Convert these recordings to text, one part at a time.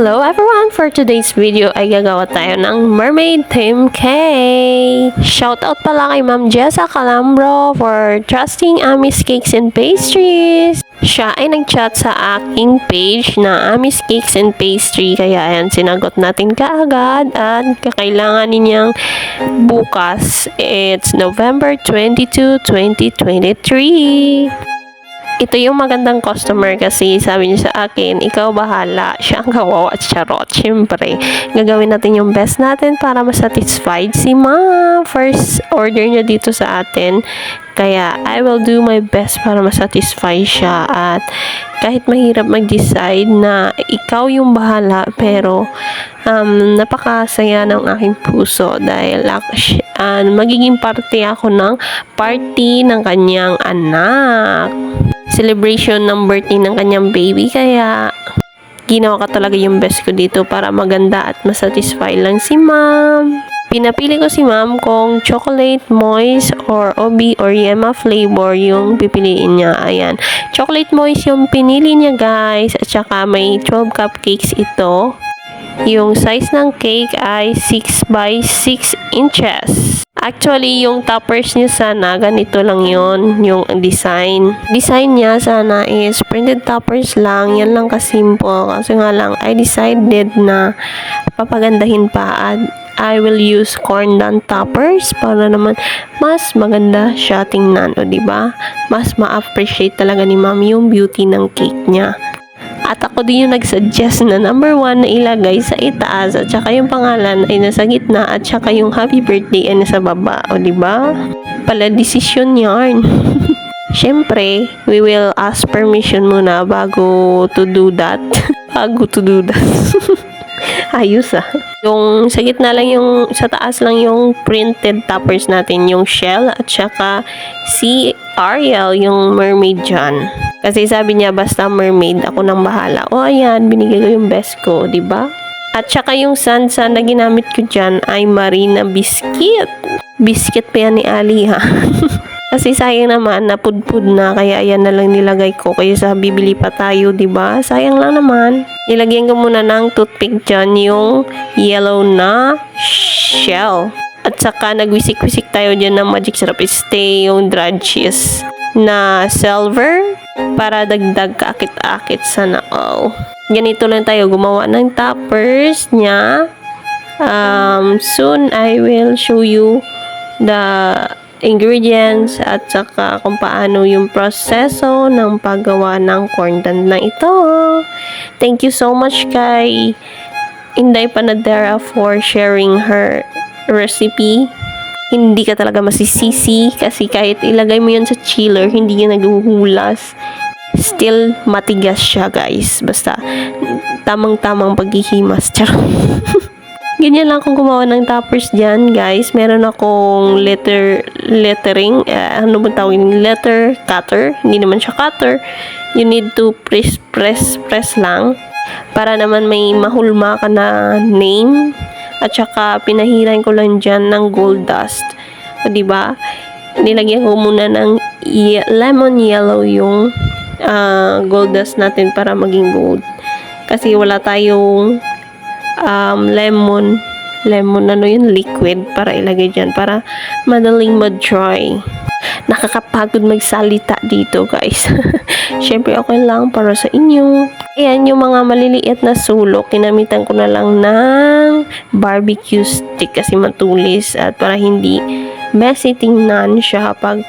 Hello everyone! For today's video ay gagawa tayo ng mermaid theme cake. Shoutout pala kay Ma'am Jessa Calambro for trusting Amis Cakes and Pastries. Siya ay nag-chat sa aking page na Amis Cakes and Pastry, kaya ayan, sinagot natin kaagad at kakailanganin niyang bukas. It's November 22, 2023. Ito yung magandang customer kasi sabi niya sa akin, ikaw bahala, siya ang kawawa at charot. Siyempre, gagawin natin yung best natin para masatisfied si ma'am. First order niya dito sa atin, kaya I will do my best para masatisfy siya. At kahit mahirap mag-decide na ikaw yung bahala, pero napakasaya ng aking puso dahil magiging parte ako ng party ng kanyang anak. Celebration ng birthday ng kanyang baby, kaya ginawa ka talaga yung best ko dito para maganda at masatisfy lang si ma'am. Pinapili ko si ma'am kung chocolate, moist, or OB or Yema flavor yung pipiliin niya. Ayan. Chocolate moist yung pinili niya, guys. At saka may 12 cupcakes ito. Yung size ng cake ay 6 by 6 inches. Actually, yung toppers niya sana, ganito lang yon yung design. Design niya sana is printed toppers lang. Yan lang kasimple. Kasi nga lang, I decided na papagandahin pa at I will use corn down toppers para naman mas maganda siya tingnan. O diba? Mas ma-appreciate talaga ni ma'am yung beauty ng cake niya. At ako din yung nag-suggest na number 1 na ilagay sa itaas at saka yung pangalan ay nasa gitna at saka yung happy birthday ay nasa baba. O diba? Pala decision yarn. Siyempre, we will ask permission muna bago to do that. Ayos ah. Yung sa gitna lang yung, sa taas lang yung printed toppers natin, yung shell at saka si Ariel, yung mermaid dyan. Kasi sabi niya basta mermaid, ako nang bahala. O ayan, binigay ko yung best ko, di ba? At saka yung sansa na ginamit ko dyan ay Marina biscuit. Biscuit pa yan ni Ali ha. Kasi sayang naman, napudpud na, kaya ayan na lang nilagay ko. Kaya sa bibili pa tayo, di ba? Sayang lang naman. Nilagyan ko muna ng toothpick dyan yung yellow na shell. At saka nagwisik-wisik tayo dyan ng magic syrup stay yung dried cheese na silver para dagdag kaakit-akit sana all. Ganito lang tayo gumawa ng toppers niya. Soon I will show you the ingredients at saka kung paano yung proseso ng paggawa ng corn dand na ito. Thank you so much kay Inday Panadera for sharing her recipe. Hindi ka talaga masisisi kasi kahit ilagay mo yan sa chiller, hindi yan naghuhulas. Still matigas siya, guys. Basta tamang-tamang paghihimas. Charot. Ganyan lang kung gumawa ng toppers dyan, guys. Meron akong lettering. Ano ba tawagin? Letter cutter. Hindi naman siya cutter. You need to press lang. Para naman may mahulma ka na name. At saka pinahiran ko lang dyan ng gold dust. O diba? Nilagyan ko muna ng lemon yellow yung gold dust natin para maging gold. Kasi wala tayong lemon liquid para ilagay dyan para madaling mag-dry. Nakakapagod magsalita dito, guys. Syempre okay lang para sa inyo. Ayan yung mga maliliit na sulok, kinamitan ko na lang ng barbecue stick kasi matulis at para hindi messy tingnan siya pag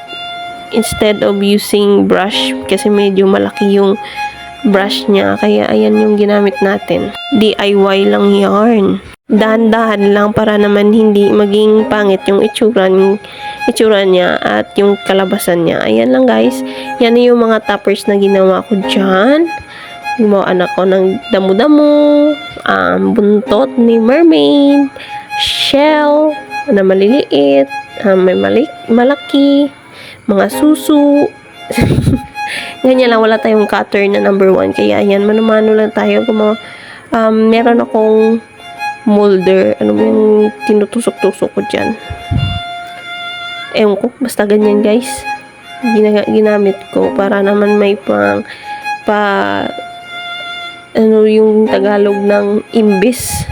instead of using brush kasi medyo malaki yung brush niya, kaya ayan yung ginamit natin. DIY lang yarn. Dahan-dahan lang para naman hindi maging pangit yung itsura niya at yung kalabasan niya. Ayan lang, guys. Yan yung mga toppers na ginawa ko dyan. Gumawa ako ng damo-damo, buntot ni mermaid, shell na maliliit, may malaki, mga susu. Ganyan lang, wala tayong cutter na number 1. Kaya ayan, mano-mano lang tayo. Meron akong molder. Ano mo yung tinutusok-tusok ko dyan? Ewan ko, basta ganyan, guys. Ginamit ko para naman may ano yung Tagalog ng imbis.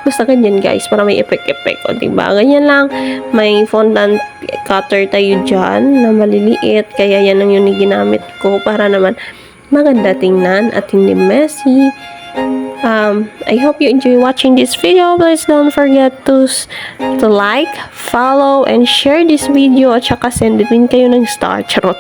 Basta ganyan guys, para may effect-effect. O diba? Ganyan lang. May fondant cutter tayo dyan na maliliit. Kaya yan ang yung ginamit ko para naman maganda tingnan at hindi messy. I hope you enjoy watching this video. Please don't forget to like, follow, and share this video. At saka send din kayo ng star. Charot.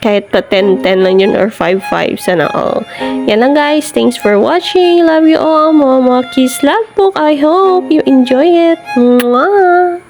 kahit pa 10-10 lang yun or 5-5. Sana all. Yan lang guys. Thanks for watching. Love you all. Mama Kiss Love Book. I hope you enjoy it. Mwah!